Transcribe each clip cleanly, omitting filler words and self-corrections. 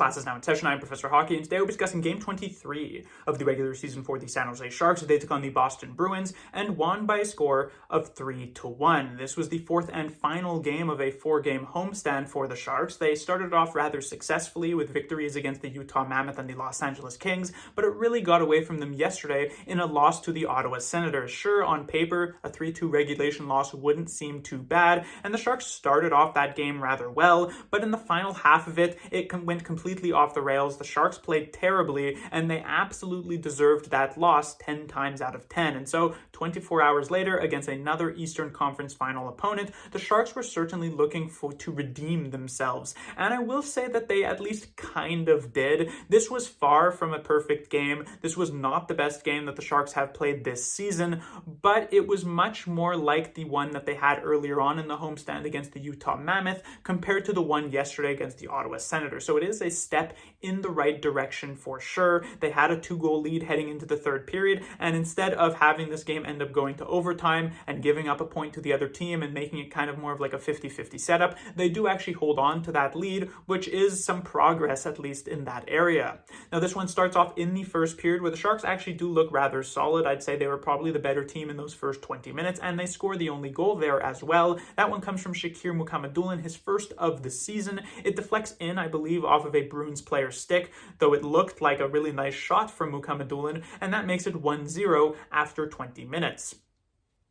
Class is now in session. I'm Professor Hockey, and today we'll be discussing Game 23 of the regular season for the San Jose Sharks. They took on the Boston Bruins and won by a score of 3-1. This was the fourth and final game of a four-game homestand for the Sharks. They started off rather successfully with victories against the Utah Mammoth and the Los Angeles Kings, but it really got away from them yesterday in a loss to the Ottawa Senators. Sure, on paper, a 3-2 regulation loss wouldn't seem too bad, and the Sharks started off that game rather well, but in the final half of it, went completely off the rails. The Sharks played terribly, and they absolutely deserved that loss 10 times out of 10. And so 24 hours later, against another Eastern Conference final opponent, the Sharks were certainly looking to redeem themselves. And I will say that they at least kind of did. This was far from a perfect game. This was not the best game that the Sharks have played this season, but it was much more like the one that they had earlier on in the homestand against the Utah Mammoth compared to the one yesterday against the Ottawa Senators. So it is a step in the right direction for sure. They had a 2-goal lead heading into the third period, and instead of having this game end up going to overtime and giving up a point to the other team and making it kind of more of like a 50-50 setup, they do actually hold on to that lead, which is some progress, at least in that area. Now, this one starts off in the first period where the Sharks actually do look rather solid. I'd say they were probably the better team in those first 20 minutes, and they score the only goal there as well. That one comes from Shakir Mukhamadullin, his first of the season. It deflects in, I believe, off of a Bruins player's stick, though it looked like a really nice shot from Mukhamadullin, and that makes it 1-0 after 20 minutes.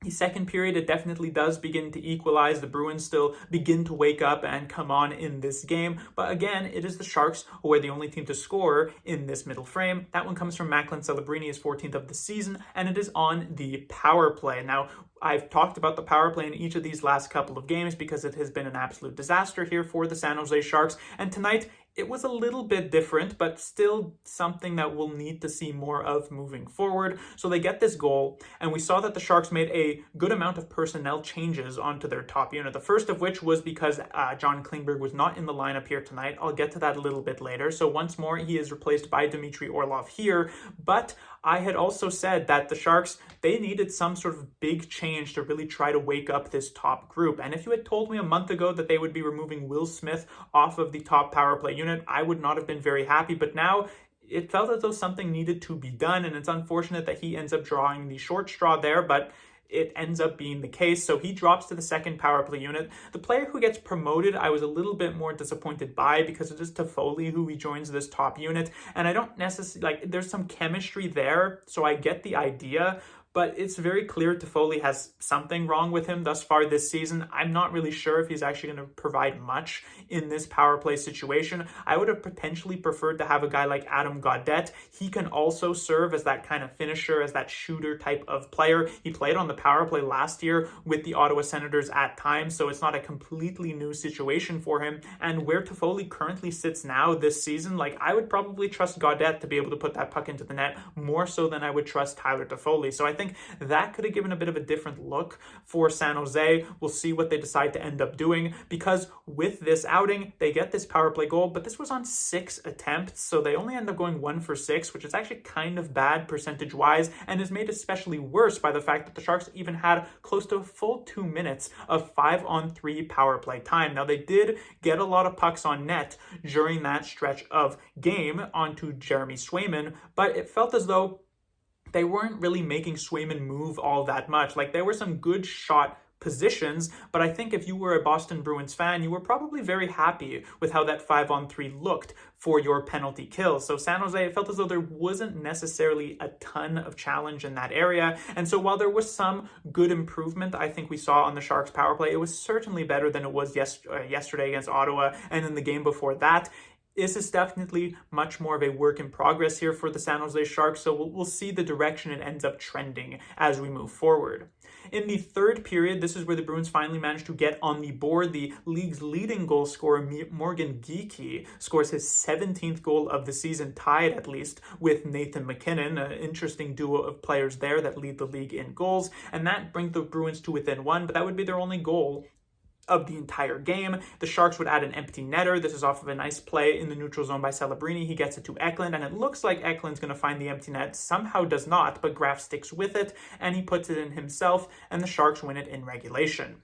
The second period, it definitely does begin to equalize. The Bruins still begin to wake up and come on in this game. But again, it is the Sharks who are the only team to score in this middle frame. That one comes from Macklin Celebrini, his 14th of the season, and it is on the power play. Now, I've talked about the power play in each of these last couple of games because it has been an absolute disaster here for the San Jose Sharks. And tonight, it was a little bit different, but still something that we'll need to see more of moving forward. So they get this goal, and we saw that the Sharks made a good amount of personnel changes onto their top unit. The first of which was because John Klingberg was not in the lineup here tonight. I'll get to that a little bit later. So once more, he is replaced by Dmitry Orlov here. But I had also said that the Sharks, they needed some sort of big change to really try to wake up this top group. And if you had told me a month ago that they would be removing Will Smith off of the top power play unit, I would not have been very happy. But now it felt as though something needed to be done. And it's unfortunate that he ends up drawing the short straw there, but it ends up being the case. So he drops to the second power play unit. The player who gets promoted, I was a little bit more disappointed by because it is Toffoli who rejoins this top unit. And I don't necessarily, there's some chemistry there, so I get the idea. But it's very clear Toffoli has something wrong with him thus far this season. I'm not really sure if he's actually going to provide much in this power play situation. I would have potentially preferred to have a guy like Adam Gaudette. He can also serve as that kind of finisher, as that shooter type of player. He played on the power play last year with the Ottawa Senators at times, so it's not a completely new situation for him. And where Toffoli currently sits now this season, I would probably trust Gaudette to be able to put that puck into the net more so than I would trust Tyler Toffoli. So I think that could have given a bit of a different look for San Jose. We'll see what they decide to end up doing, because with this outing, they get this power play goal, but this was on 6 attempts, so they only end up going 1 for 6, which is actually kind of bad percentage-wise, and is made especially worse by the fact that the Sharks even had close to a full 2 minutes of 5-on-3 power play time. Now, they did get a lot of pucks on net during that stretch of game onto Jeremy Swayman, but it felt as though they weren't really making Swayman move all that much. There were some good shot positions, but I think if you were a Boston Bruins fan, you were probably very happy with how that 5-on-3 looked for your penalty kill. So San Jose, it felt as though there wasn't necessarily a ton of challenge in that area. And so while there was some good improvement I think we saw on the Sharks power play, it was certainly better than it was yesterday against Ottawa and in the game before that. This is definitely much more of a work in progress here for the San Jose Sharks, so we'll see the direction it ends up trending as we move forward. In the third period, this is where the Bruins finally managed to get on the board. The league's leading goal scorer, Morgan Geekie, scores his 17th goal of the season, tied at least with Nathan MacKinnon, an interesting duo of players there that lead the league in goals, and that brings the Bruins to within 1, but that would be their only goal of the entire game. The Sharks would add an empty netter. This is off of a nice play in the neutral zone by Celebrini. He gets it to Eklund, and it looks like Eklund's going to find the empty net. Somehow does not, but Graf sticks with it, and he puts it in himself, and the Sharks win it in regulation.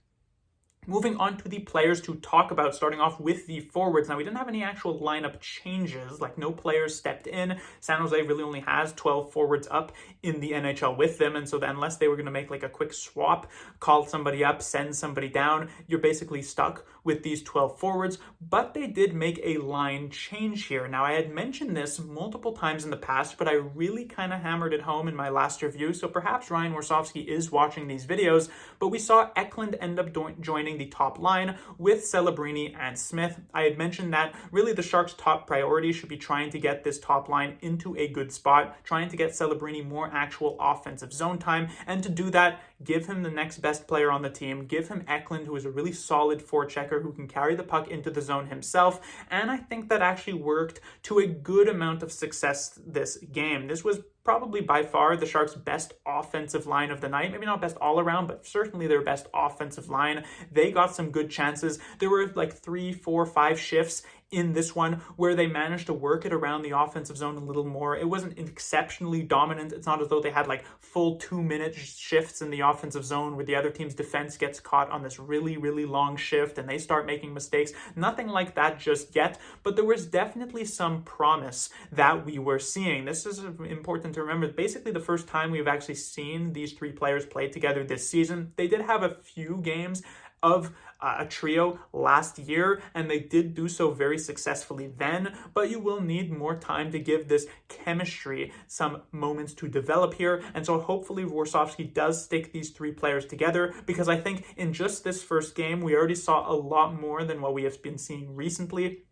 Moving on to the players to talk about, starting off with the forwards. Now, we didn't have any actual lineup changes, like no players stepped in. San Jose really only has 12 forwards up in the NHL with them, and so unless they were going to make like a quick swap, call somebody up, send somebody down, you're basically stuck with these 12 forwards. But they did make a line change here. Now, I had mentioned this multiple times in the past, but I really kind of hammered it home in my last review, so perhaps Ryan Warsofsky is watching these videos, but we saw Eklund end up joining the top line with Celebrini and Smith. I had mentioned that really the Sharks' top priority should be trying to get this top line into a good spot, trying to get Celebrini more actual offensive zone time, and to do that, give him the next best player on the team, give him Eklund, who is a really solid forechecker who can carry the puck into the zone himself, and I think that actually worked to a good amount of success this game. This was probably by far the Sharks' best offensive line of the night. Maybe not best all around, but certainly their best offensive line. They got some good chances. There were like 3, 4, 5 shifts in this one where they managed to work it around the offensive zone a little more. It wasn't exceptionally dominant. It's not as though they had like full 2-minute shifts in the offensive zone where the other team's defense gets caught on this really, really long shift and they start making mistakes. Nothing like that just yet, but there was definitely some promise that we were seeing. This is important to remember. Basically the first time we've actually seen these 3 players play together this season. They did have a few games of a trio last year, and they did do so very successfully then, but you will need more time to give this chemistry some moments to develop here, and so hopefully Warsofsky does stick these 3 players together, because I think in just this first game, we already saw a lot more than what we have been seeing recently.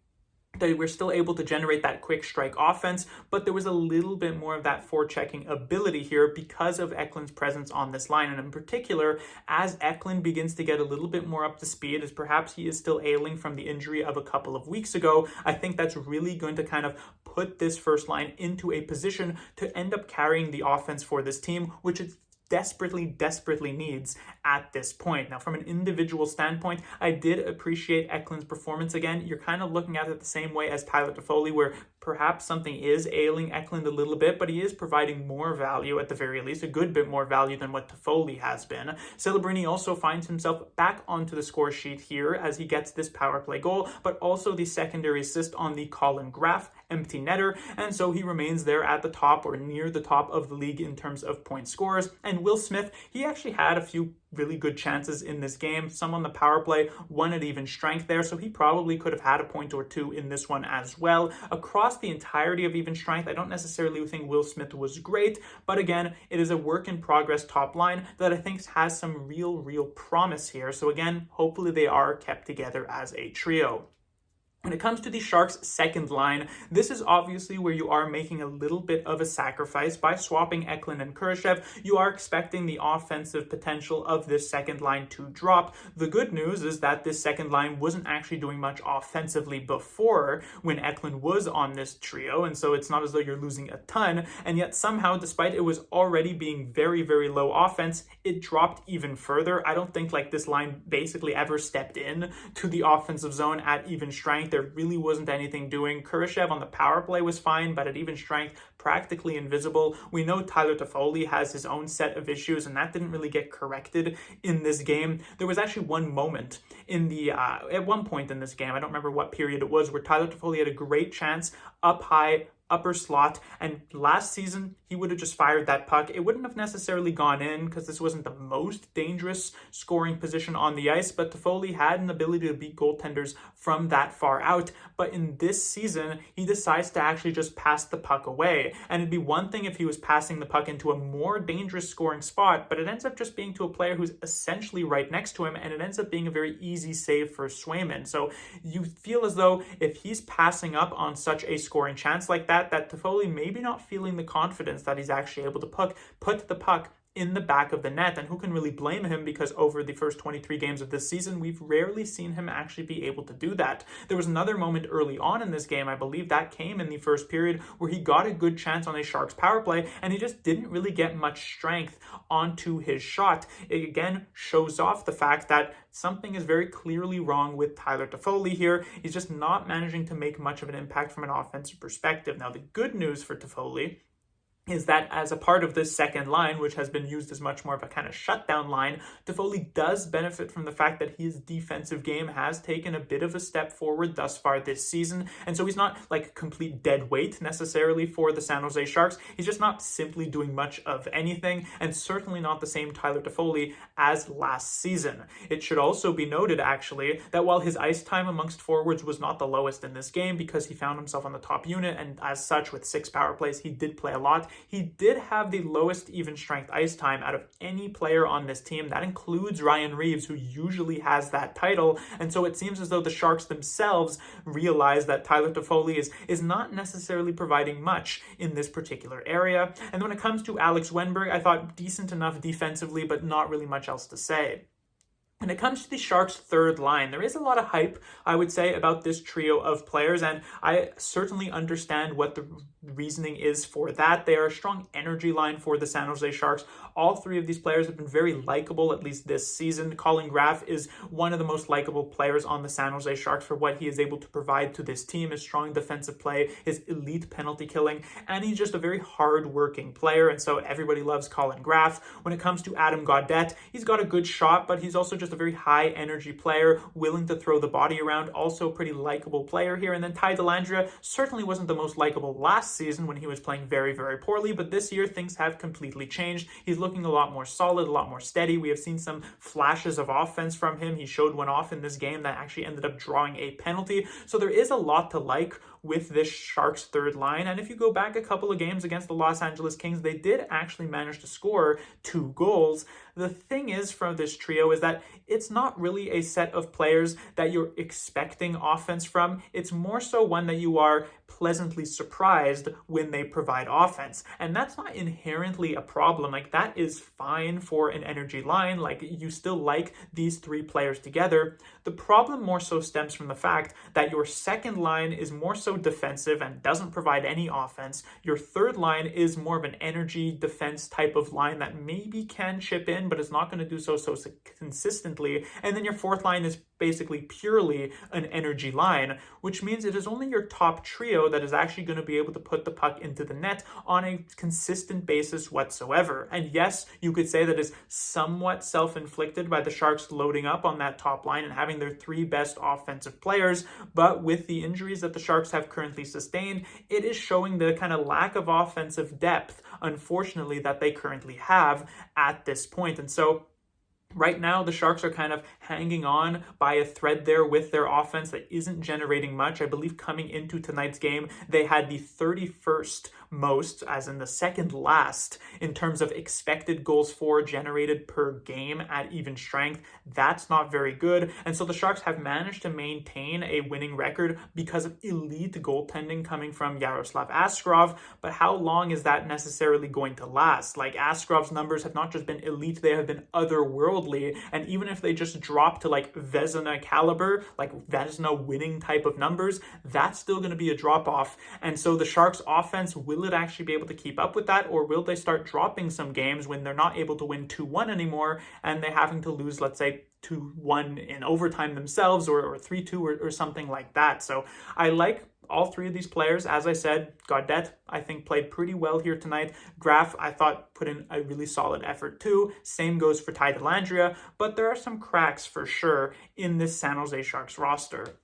They were still able to generate that quick strike offense, but there was a little bit more of that forechecking ability here because of Eklund's presence on this line. And in particular, as Eklund begins to get a little bit more up to speed, as perhaps he is still ailing from the injury of a couple of weeks ago, I think that's really going to kind of put this first line into a position to end up carrying the offense for this team, which is desperately needs at this point. Now, from an individual standpoint, I did appreciate Eklund's performance again. You're kind of looking at it the same way as Tyler Toffoli, where perhaps something is ailing Eklund a little bit, but he is providing more value, at the very least, a good bit more value than what Toffoli has been. Celebrini also finds himself back onto the score sheet here as he gets this power play goal, but also the secondary assist on the Colin Graf empty netter, and so he remains there at the top or near the top of the league in terms of point scorers. And Will Smith, he actually had a few really good chances in this game, some on the power play, one at even strength there, so he probably could have had a point or 2 in this one as well. Across the entirety of even strength, I don't necessarily think Will Smith was great, but again, it is a work in progress top line that I think has some real promise here. So again, hopefully they are kept together as a trio. When it comes to the Sharks' second line, this is obviously where you are making a little bit of a sacrifice by swapping Eklund and Kurashev. You are expecting the offensive potential of this second line to drop. The good news is that this second line wasn't actually doing much offensively before when Eklund was on this trio, and so it's not as though you're losing a ton, and yet somehow, despite it was already being very low offense, it dropped even further. I don't think like this line basically ever stepped in to the offensive zone at even strength. There really wasn't anything doing. Kurashev on the power play was fine, but at even strength, practically invisible. We know Tyler Toffoli has his own set of issues, and that didn't really get corrected in this game. There was actually one moment in the, at one point in this game, I don't remember what period it was, where Tyler Toffoli had a great chance up high, upper slot, and last season he would have just fired that puck. It wouldn't have necessarily gone in because this wasn't the most dangerous scoring position on the ice, but Toffoli had an ability to beat goaltenders from that far out. But in this season, he decides to actually just pass the puck away. And it'd be one thing if he was passing the puck into a more dangerous scoring spot, but it ends up just being to a player who's essentially right next to him, and it ends up being a very easy save for Swayman. So you feel as though if he's passing up on such a scoring chance like that Toffoli maybe not feeling the confidence that he's actually able to put the puck in the back of the net. And who can really blame him, because over the first 23 games of this season, we've rarely seen him actually be able to do that. There was another moment early on in this game, I believe that came in the first period, where he got a good chance on a Sharks power play, and he just didn't really get much strength onto his shot. It again shows off the fact that something is very clearly wrong with Tyler Toffoli here. He's just not managing to make much of an impact from an offensive perspective. Now, the good news for Toffoli is that as a part of this second line, which has been used as much more of a kind of shutdown line, Toffoli does benefit from the fact that his defensive game has taken a bit of a step forward thus far this season. And so he's not like complete dead weight necessarily for the San Jose Sharks. He's just not simply doing much of anything, and certainly not the same Tyler Toffoli as last season. It should also be noted, actually, that while his ice time amongst forwards was not the lowest in this game because he found himself on the top unit, and as such, with 6 power plays, he did play a lot, he did have the lowest even strength ice time out of any player on this team. That includes Ryan Reeves, who usually has that title. And so it seems as though the Sharks themselves realize that Tyler Toffoli is not necessarily providing much in this particular area. And when it comes to Alex Wennberg, I thought decent enough defensively, but not really much else to say. When it comes to the Sharks' third line, there is a lot of hype, I would say, about this trio of players, and I certainly understand what the reasoning is for that. They are a strong energy line for the San Jose Sharks. All 3 of these players have been very likable, at least this season. Colin Graf is one of the most likable players on the San Jose Sharks for what he is able to provide to this team, his strong defensive play, his elite penalty killing, and he's just a very hard-working player, and so everybody loves Colin Graf. When it comes to Adam Gaudette, he's got a good shot, but he's also just a very high-energy player, willing to throw the body around, also a pretty likable player here. And then Ty Dellandrea certainly wasn't the most likable last season when he was playing very, very poorly, but this year things have completely changed. He's looking a lot more solid, a lot more steady. We have seen some flashes of offense from him. He showed one off in this game that actually ended up drawing a penalty. So there is a lot to like with this Sharks third line. And if you go back a couple of games against the Los Angeles Kings, they did actually manage to score 2 goals. The thing is from this trio is that it's not really a set of players that you're expecting offense from. It's more so one that you are pleasantly surprised when they provide offense. And that's not inherently a problem. Like, that is fine for an energy line. Like, you still like these 3 players together. The problem more so stems from the fact that your second line is more so defensive and doesn't provide any offense. Your third line is more of an energy defense type of line that maybe can chip in, but it's not going to do so consistently. And then your fourth line is basically purely an energy line, which means it is only your top trio that is actually going to be able to put the puck into the net on a consistent basis whatsoever. And yes, you could say that is somewhat self-inflicted by the Sharks loading up on that top line and having their 3 best offensive players, but with the injuries that the Sharks have currently sustained, it is showing the kind of lack of offensive depth, unfortunately, that they currently have at this point. And so right now, the Sharks are kind of hanging on by a thread there with their offense that isn't generating much. I believe coming into tonight's game, they had the 31st most, as in the second last, in terms of expected goals for generated per game at even strength. That's not very good. And so the Sharks have managed to maintain a winning record because of elite goaltending coming from Yaroslav Askarov. But how long is that necessarily going to last? Like, Askarov's numbers have not just been elite, they have been otherworldly. And even if they just drop to like Vezina caliber, like Vezina winning type of numbers, that's still going to be a drop off. And so the Sharks offense, will it actually be able to keep up with that, or will they start dropping some games when they're not able to win 2-1 anymore and they're having to lose, let's say, 2-1 in overtime themselves, or 3-2 or something like that? So I like all 3 of these players. As I said, Gaudette, I think, played pretty well here tonight. Graf, I thought, put in a really solid effort too. Same goes for Ty Dellandrea, but there are some cracks for sure in this San Jose Sharks roster.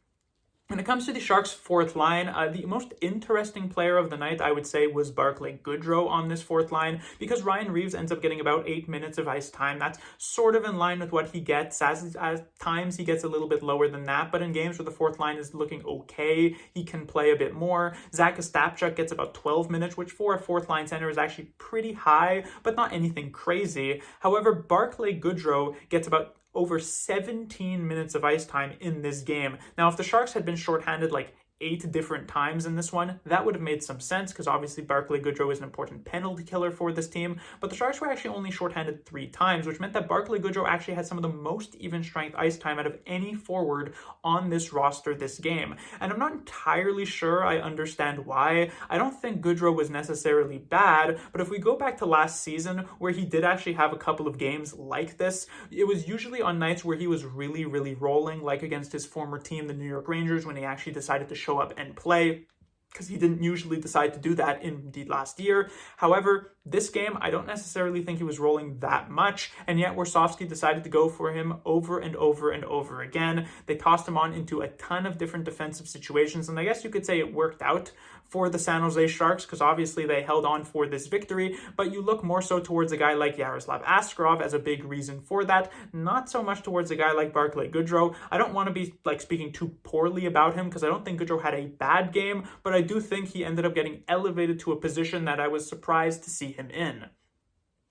When it comes to the Sharks' fourth line, the most interesting player of the night, I would say, was Barclay Goodrow on this fourth line, because Ryan Reeves ends up getting about 8 minutes of ice time. That's sort of in line with what he gets. As times, he gets a little bit lower than that, but in games where the fourth line is looking okay, he can play a bit more. Zach Ostapchuk gets about 12 minutes, which for a fourth line center is actually pretty high, but not anything crazy. However, Barclay Goodrow gets about over 17 minutes of ice time in this game. Now, if the Sharks had been shorthanded like 8 different times in this one, that would have made some sense, because obviously Barclay Goodrow is an important penalty killer for this team, but the Sharks were actually only shorthanded 3 times, which meant that Barclay Goodrow actually had some of the most even strength ice time out of any forward on this roster this game. And I'm not entirely sure I understand why. I don't think Goodrow was necessarily bad, but if we go back to last season, where he did actually have a couple of games like this, it was usually on nights where he was really, really rolling, like against his former team, the New York Rangers, when he actually decided to show up and play. because he didn't usually decide to do that in the last year. However, this game, I don't necessarily think he was rolling that much, and yet Warsofsky decided to go for him over and over and over again. They tossed him on into a ton of different defensive situations, and I guess you could say it worked out for the San Jose Sharks, because obviously they held on for this victory, but you look more so towards a guy like Yaroslav Askarov as a big reason for that, not so much towards a guy like Barclay Goodrow. I don't want to be speaking too poorly about him, because I don't think Goodrow had a bad game, but I do think he ended up getting elevated to a position that I was surprised to see him in.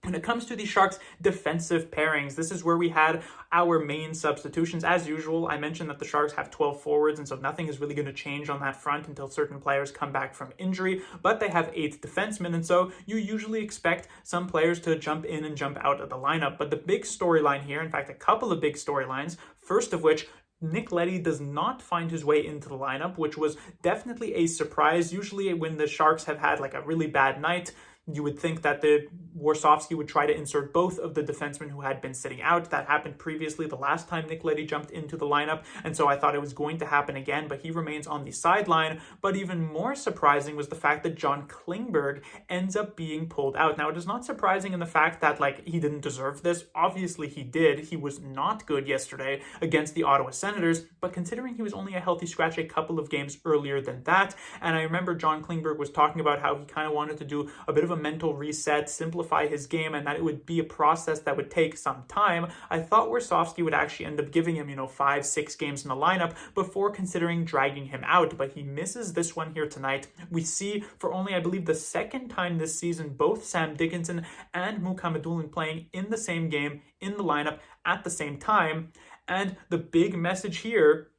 When it comes to the Sharks' defensive pairings, this is where we had our main substitutions. As usual, I mentioned that the Sharks have 12 forwards, and so nothing is really going to change on that front until certain players come back from injury, but they have 8 defensemen, and so you usually expect some players to jump in and jump out of the lineup. But the big storyline here, in fact, a couple of big storylines, first of which, Nick Leddy does not find his way into the lineup, which was definitely a surprise. Usually when the Sharks have had a really bad night, you would think that the Warsofsky would try to insert both of the defensemen who had been sitting out. That happened previously the last time Nick Leddy jumped into the lineup, and so I thought it was going to happen again, but he remains on the sideline. But even more surprising was the fact that John Klingberg ends up being pulled out. Now, it is not surprising in the fact that he didn't deserve this. Obviously he did. He was not good yesterday against the Ottawa Senators, but considering he was only a healthy scratch a couple of games earlier than that, and I remember John Klingberg was talking about how he kind of wanted to do a bit of a mental reset, simplify his game, and that it would be a process that would take some time. I thought Warsofsky would actually end up giving him 5-6 games in the lineup before considering dragging him out, but he misses this one here tonight. We see for only, I believe, the second time this season, both Sam Dickinson and Mukhamadullin playing in the same game, in the lineup at the same time, and the big message here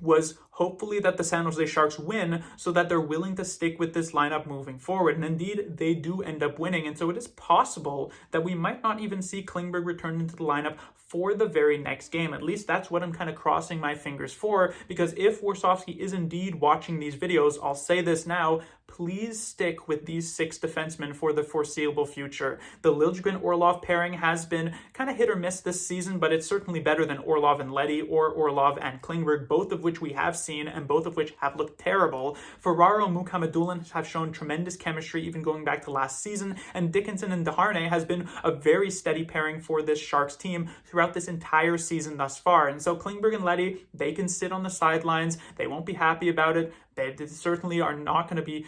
was hopefully that the San Jose Sharks win so that they're willing to stick with this lineup moving forward. And indeed, they do end up winning. And so it is possible that we might not even see Klingberg return into the lineup for the very next game. At least that's what I'm kind of crossing my fingers for, because if Warsofsky is indeed watching these videos, I'll say this now, please stick with these 6 defensemen for the foreseeable future. The Liljegren-Orlov pairing has been kind of hit or miss this season, but it's certainly better than Orlov and Leddy or Orlov and Klingberg, both of which we have seen and both of which have looked terrible. Ferraro and Mukhamadullin have shown tremendous chemistry even going back to last season, and Dickinson and Desharnais has been a very steady pairing for this Sharks team throughout this entire season thus far. And so Klingberg and Leddy, they can sit on the sidelines. They won't be happy about it. They certainly are not going to be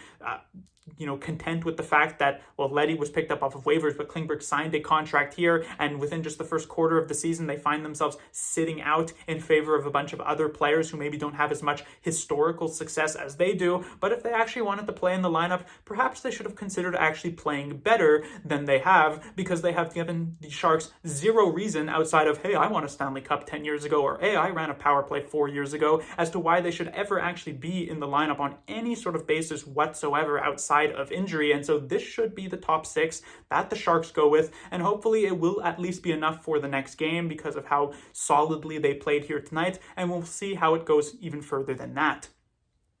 content with the fact that, well, Leddy was picked up off of waivers, but Klingberg signed a contract here, and within just the first quarter of the season, they find themselves sitting out in favor of a bunch of other players who maybe don't have as much historical success as they do. But if they actually wanted to play in the lineup, perhaps they should have considered actually playing better than they have, because they have given the Sharks zero reason outside of, hey, I won a Stanley Cup 10 years ago, or hey, I ran a power play 4 years ago, as to why they should ever actually be in the lineup on any sort of basis whatsoever outside of injury. And so this should be the top 6 that the Sharks go with, and hopefully it will at least be enough for the next game because of how solidly they played here tonight, and we'll see how it goes even further than that.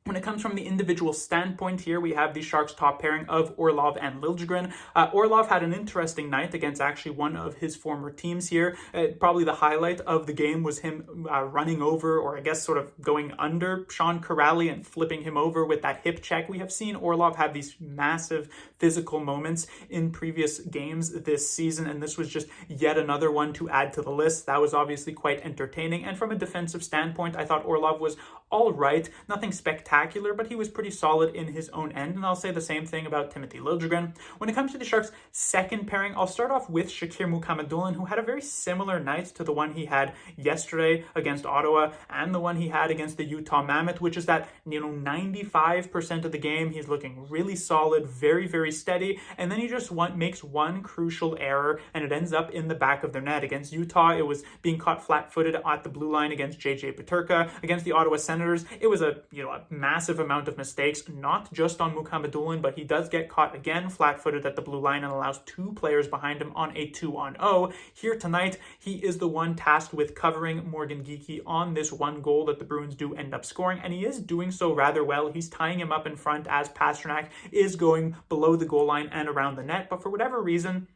When it comes from the individual standpoint here, we have the Sharks' top pairing of Orlov and Liljegren. Orlov had an interesting night against actually one of his former teams here. Probably the highlight of the game was him running over, or I guess sort of going under Sean Corrali and flipping him over with that hip check. We have seen Orlov have these massive physical moments in previous games this season, and this was just yet another one to add to the list. That was obviously quite entertaining. And from a defensive standpoint, I thought Orlov was all right. Nothing spectacular, but he was pretty solid in his own end, and I'll say the same thing about Timothy Liljegren. When it comes to the Sharks' second pairing, I'll start off with Shakir Mukhamadullin, who had a very similar night to the one he had yesterday against Ottawa and the one he had against the Utah Mammoth, which is that 95% of the game he's looking really solid, very, very steady, and then he just makes one crucial error, and it ends up in the back of their net. Against Utah, it was being caught flat-footed at the blue line against JJ Peterka. Against the Ottawa Senators, it was a massive amount of mistakes, not just on Mukhamadullin, but he does get caught again flat-footed at the blue line and allows 2 players behind him on a 2-on-0. Here tonight, he is the one tasked with covering Morgan Geekie on this one goal that the Bruins do end up scoring, and he is doing so rather well. He's tying him up in front as Pasternak is going below the goal line and around the net, but for whatever reason,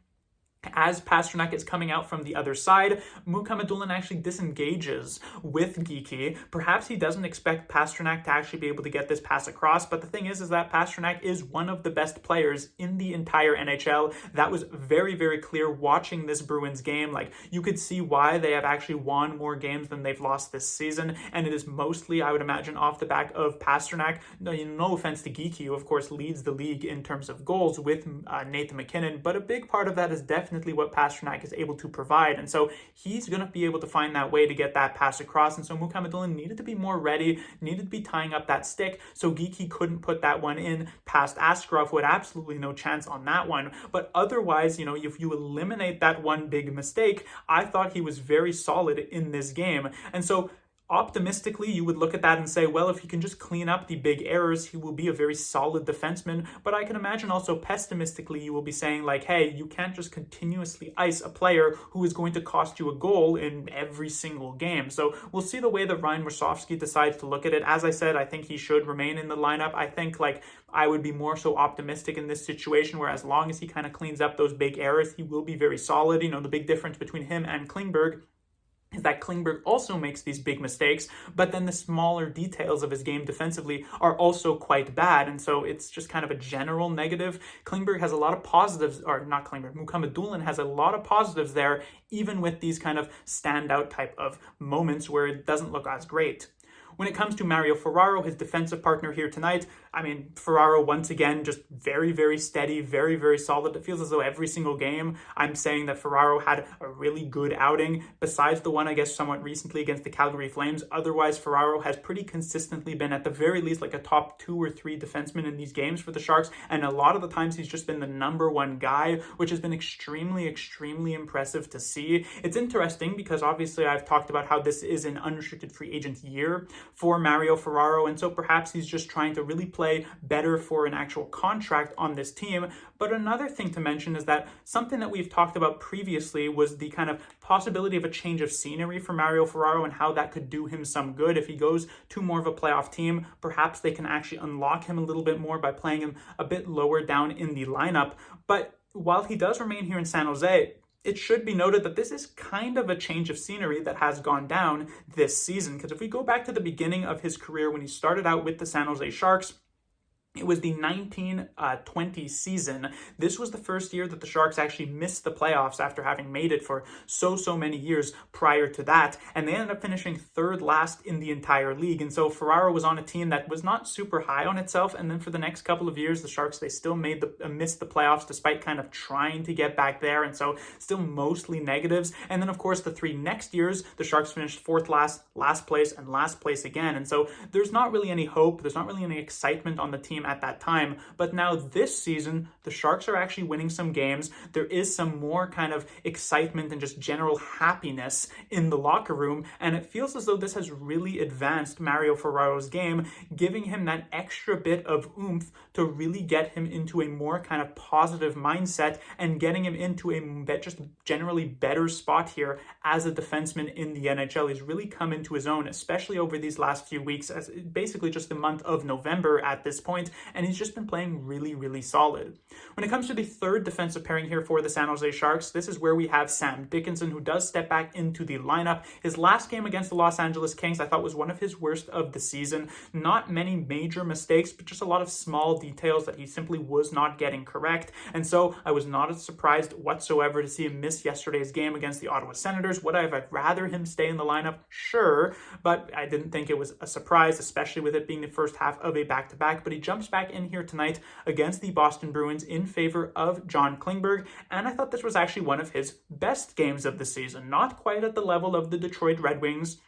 As Pasternak is coming out from the other side, Mukhamadullin actually disengages with Geekie. Perhaps he doesn't expect Pasternak to actually be able to get this pass across, but the thing is that Pasternak is one of the best players in the entire NHL. That was very, very clear watching this Bruins game. Like, you could see why they have actually won more games than they've lost this season, and it is mostly, I would imagine, off the back of Pasternak. No offense to Geekie, who of course leads the league in terms of goals with Nathan MacKinnon, but a big part of that is definitely what Pasternak is able to provide. And so he's going to be able to find that way to get that pass across. And so Mukhamadullin needed to be more ready, needed to be tying up that stick. So Geekie couldn't put that one in past Askarov, who had absolutely no chance on that one. But otherwise, if you eliminate that one big mistake, I thought he was very solid in this game. And so optimistically, you would look at that and say, well, if he can just clean up the big errors, he will be a very solid defenseman. But I can imagine also pessimistically, you will be saying like, hey, you can't just continuously ice a player who is going to cost you a goal in every single game. So we'll see the way that Ryan Warsofsky decides to look at it. As I said, I think he should remain in the lineup. I think I would be more so optimistic in this situation where as long as he kind of cleans up those big errors, he will be very solid. The big difference between him and Klingberg is that Klingberg also makes these big mistakes, but then the smaller details of his game defensively are also quite bad, and so it's just kind of a general negative. Klingberg has a lot of positives, or not Klingberg, Mukhamadullin has a lot of positives there, even with these kind of standout type of moments where it doesn't look as great. When it comes to Mario Ferraro, his defensive partner here tonight, Ferraro once again just very, very steady, very, very solid. It feels as though every single game I'm saying that Ferraro had a really good outing, besides the one, I guess, somewhat recently against the Calgary Flames. Otherwise, Ferraro has pretty consistently been at the very least like a top 2 or 3 defenseman in these games for the Sharks, and a lot of the times he's just been the number one guy, which has been extremely, extremely impressive to see. It's interesting because obviously I've talked about how this is an unrestricted free agent year for Mario Ferraro, and so perhaps he's just trying to really play better for an actual contract on this team. But another thing to mention is that something that we've talked about previously was the kind of possibility of a change of scenery for Mario Ferraro and how that could do him some good. If he goes to more of a playoff team, perhaps they can actually unlock him a little bit more by playing him a bit lower down in the lineup. But while he does remain here in San Jose, it should be noted that this is kind of a change of scenery that has gone down this season. Because if we go back to the beginning of his career when he started out with the San Jose Sharks, it was the 1920 season. This was the first year that the Sharks actually missed the playoffs after having made it for so many years prior to that. And they ended up finishing third last in the entire league. And so Ferraro was on a team that was not super high on itself. And then for the next couple of years, the Sharks, they still missed the playoffs despite kind of trying to get back there. And so still mostly negatives. And then, of course, the 3 next years, the Sharks finished fourth last place, and last place again. And so there's not really any hope. There's not really any excitement on the team at that time. But now this season, the Sharks are actually winning some games. There is some more kind of excitement and just general happiness in the locker room. And it feels as though this has really advanced Mario Ferraro's game, giving him that extra bit of oomph to really get him into a more kind of positive mindset and getting him into a just generally better spot here as a defenseman in the NHL. He's really come into his own, especially over these last few weeks, as basically just the month of November at this point. And he's just been playing really, really solid. When it comes to the third defensive pairing here for the San Jose Sharks, this is where we have Sam Dickinson, who does step back into the lineup. His last game against the Los Angeles Kings, I thought, was one of his worst of the season. Not many major mistakes, but just a lot of small details that he simply was not getting correct. And so I was not as surprised whatsoever to see him miss yesterday's game against the Ottawa Senators. Would I have rather him stay in the lineup? Sure, but I didn't think it was a surprise, especially with it being the first half of a back-to-back. But he jumps back in here tonight against the Boston Bruins in favor of John Klingberg, and I thought this was actually one of his best games of the season. Not quite at the level of the Detroit Red Wings,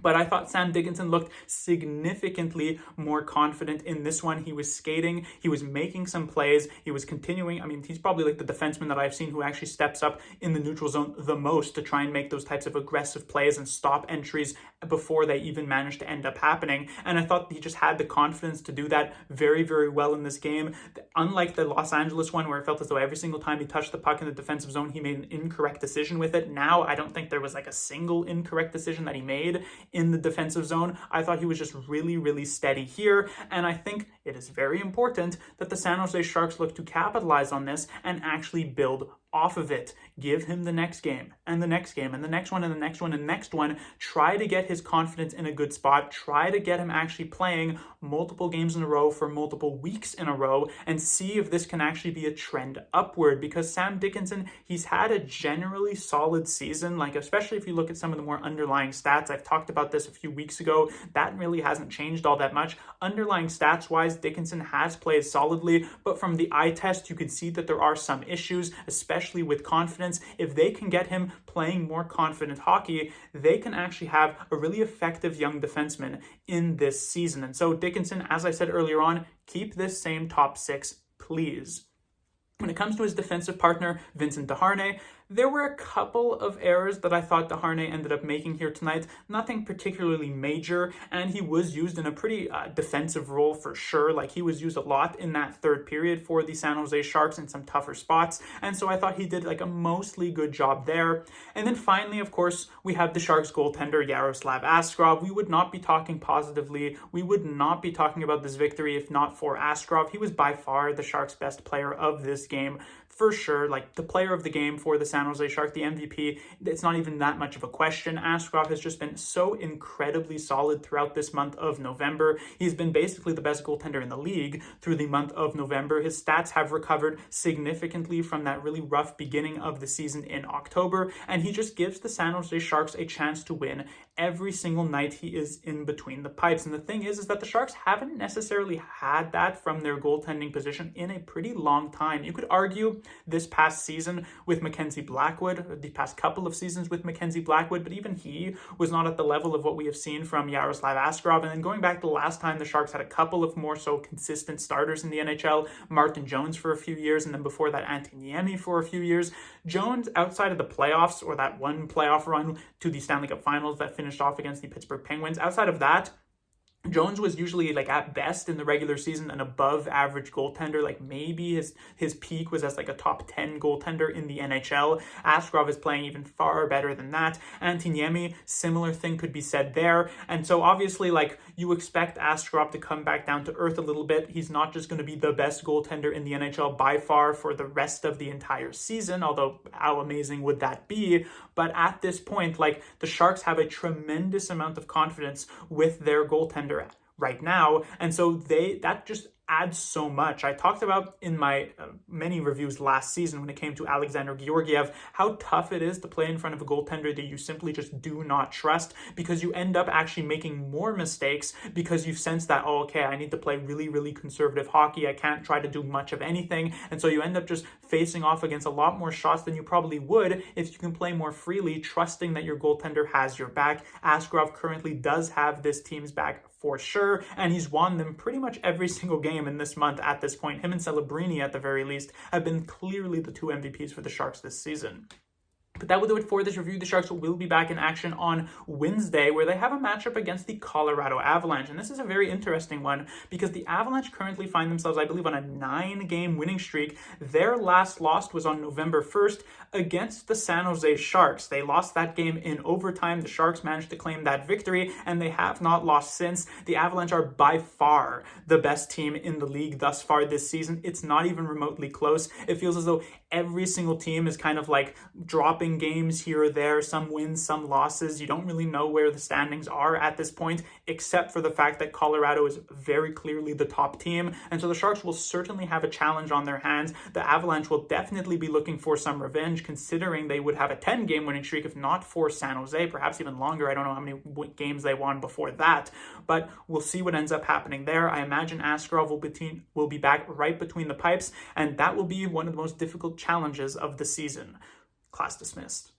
but I thought Sam Dickinson looked significantly more confident in this one. He was skating, he was making some plays, he was continuing. He's probably like the defenseman that I've seen who actually steps up in the neutral zone the most to try and make those types of aggressive plays and stop entries before they even manage to end up happening. And I thought he just had the confidence to do that very, very well in this game. Unlike the Los Angeles one, where it felt as though every single time he touched the puck in the defensive zone, he made an incorrect decision with it. Now, I don't think there was like a single incorrect decision that he made in the defensive zone. I thought he was just really, really steady here. And I think it is very important that the San Jose Sharks look to capitalize on this and actually build off of it. Give him the next game and the next game and the next one and the next one and the next one. Try to get his confidence in a good spot. Try to get him actually playing multiple games in a row for multiple weeks in a row and see if this can actually be a trend upward, because Sam Dickinson, he's had a generally solid season, like especially if you look at some of the more underlying stats. I've talked about this a few weeks ago. That really hasn't changed all that much. Underlying stats wise, Dickinson has played solidly, but from the eye test, you could see that there are some issues, especially with confidence. If they can get him playing more confident hockey, they can actually have a really effective young defenseman in this season. And so Dickinson, as I said earlier on, keep this same top six, please. When it comes to his defensive partner, Vincent Desharnais, there were a couple of errors that I thought Desharnais ended up making here tonight. Nothing particularly major, and he was used in a pretty defensive role for sure. Like, he was used a lot in that third period for the San Jose Sharks in some tougher spots, and so I thought he did like a mostly good job there. And then finally, of course, we have the Sharks goaltender, Yaroslav Askarov. We would not be talking positively. We would not be talking about this victory if not for Askarov. He was by far the Sharks' best player of this game, for sure. Like, the player of the game for the San Jose Sharks, the MVP, it's not even that much of a question. Askarov has just been so incredibly solid throughout this month of November. He's been basically the best goaltender in the league through the month of November. His stats have recovered significantly from that really rough beginning of the season in October, and he just gives the San Jose Sharks a chance to win every single night he is in between the pipes. And the thing is that the Sharks haven't necessarily had that from their goaltending position in a pretty long time. You could argue this past season with Mackenzie Blackwood, the past couple of seasons with Mackenzie Blackwood, but even he was not at the level of what we have seen from Yaroslav Askarov. And then going back to the last time the Sharks had a couple of more so consistent starters in the NHL, Martin Jones for a few years, and then before that Antti Niemi for a few years. Jones, outside of the playoffs, or that one playoff run to the Stanley Cup Finals that finished off against the Pittsburgh Penguins, outside of that, Jones was usually like at best in the regular season an above average goaltender. Like, maybe his peak was as like a top 10 goaltender in the NHL. Askarov is playing even far better than that. Antti Niemi, similar thing could be said there. And so obviously, like, you expect Askarov to come back down to earth a little bit. He's not just going to be the best goaltender in the NHL by far for the rest of the entire season, although how amazing would that be? But at this point, like, the Sharks have a tremendous amount of confidence with their goaltender right now, and so that just adds so much. I talked about in my many reviews last season when it came to Alexander Georgiev how tough it is to play in front of a goaltender that you simply just do not trust, because you end up actually making more mistakes because you sense that, oh, okay, I need to play really, really conservative hockey. I can't try to do much of anything. And so you end up just facing off against a lot more shots than you probably would if you can play more freely, trusting that your goaltender has your back. Askarov currently does have this team's back for sure, and he's won them pretty much every single game in this month at this point. Him and Celebrini, at the very least, have been clearly the two MVPs for the Sharks this season. But that will do it for this review. The Sharks will be back in action on Wednesday, where they have a matchup against the Colorado Avalanche. And this is a very interesting one because the Avalanche currently find themselves, I believe, on a 9-game winning streak. Their last loss was on November 1st against the San Jose Sharks. They lost that game in overtime. The Sharks managed to claim that victory, and they have not lost since. The Avalanche are by far the best team in the league thus far this season. It's not even remotely close. It feels as though every single team is kind of like dropping games here or there, some wins, some losses. You don't really know where the standings are at this point, except for the fact that Colorado is very clearly the top team. And so the Sharks will certainly have a challenge on their hands. The Avalanche will definitely be looking for some revenge, considering they would have a 10-game winning streak, if not for San Jose, perhaps even longer. I don't know how many games they won before that, but we'll see what ends up happening there. I imagine Askarov will be back right between the pipes, and that will be one of the most difficult challenges of the season. Class dismissed.